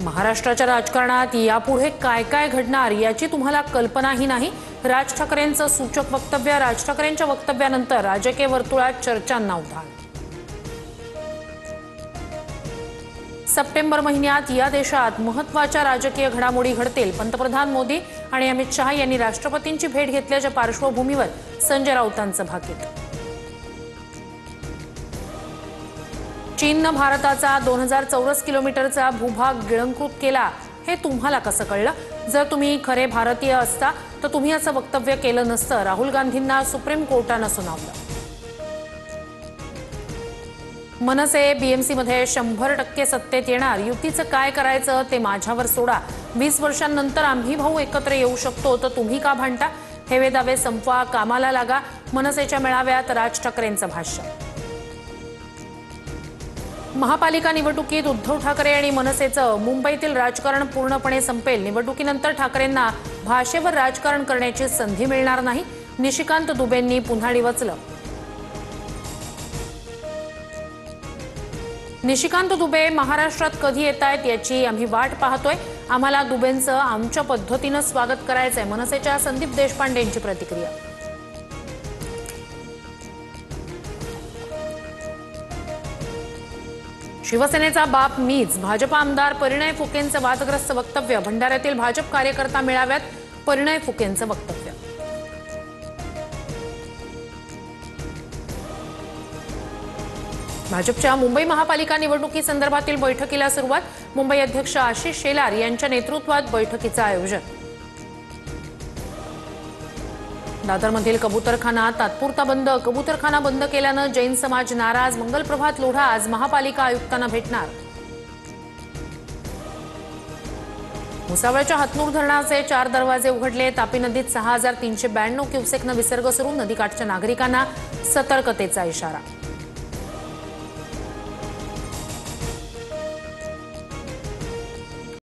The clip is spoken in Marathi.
महाराष्ट्राच्या राजकारणात यापुढे काय काय घडणार याची तुम्हाला कल्पनाही नाही। राज ठाकरेंचं सूचक वक्तव्य। राज ठाकरेंच्या वक्तव्यानंतर राजकीय वर्तुळात चर्चांना उधाण। सप्टेंबर महिन्यात या देशात महत्त्वाच्या राजकीय घडामोडी घडतील। पंतप्रधान मोदी आणि अमित शहा यांनी राष्ट्रपतींची भेट घेतल्याच्या पार्श्वभूमीवर संजय राऊतांचं भाकीत। चीनने भारताचा 2000 चौरस किलोमीटरचा भूभाग गिळंकृत केला हे तुम्हाला कसं कळलं? जर तुम्ही खरे भारतीय असता तर तुम्ही असं वक्तव्य केलं नसतं। राहुल गांधींना सुप्रीम कोर्टाने सुनावलं। मनसे बीएमसी मध्ये 100% सत्तेत येणार। युतीचं काय करायचं ते माझ्यावर सोडा। 20 वर्षांनंतर आम्ही भाऊ एकत्र येऊ शकतो तर तुम्ही का भांडता? हेवे दावे संपवा, कामाला लागा। मनसेच्या मेळाव्यात राज ठाकरेंचं भाष्य। महापालिका निवडणुकीत उद्धव ठाकरे आणि मनसेचं मुंबईतील राजकारण पूर्णपणे संपेल। निवडणुकीनंतर ठाकरेंना भाषेवर राजकारण करण्याची संधी मिळणार नाही। निशिकांत दुबेंनी पुन्हा डिवचलं। निशिकांत दुबे महाराष्ट्रात कधी येतायत याची आम्ही वाट पाहतोय। आम्हाला दुबेंचं आमच्या पद्धतीने स्वागत करायचंय। मनसेच्या संदीप देशपांडेंची प्रतिक्रिया। शिवसेनेचा बाप मीच। भाजप आमदार परिणय फुकेंचं वादग्रस्त वक्तव्य। भंडाऱ्यातील भाजप कार्यकर्ता मेळाव्यात परिणय फुकेंचं वक्तव्य। भाजपच्या मुंबई महापालिका निवडणुकीसंदर्भातील बैठकीला सुरुवात। मुंबई अध्यक्ष आशिष शेलार यांच्या नेतृत्वात बैठकीचं आयोजन। दादरमधील कबूतरखाना तात्पुरता बंद। कबूतरखाना बंद केल्यानं जैन समाज नाराज। मंगलप्रभात लोढा आज महापालिका आयुक्तांना भेटणार। भुसावळच्या हतनूर धरणाचे 4 दरवाजे उघडले। तापी नदीत 6392 क्युसेकनं विसर्ग सुरू। नदीकाठच्या नागरिकांना सतर्कतेचा इशारा।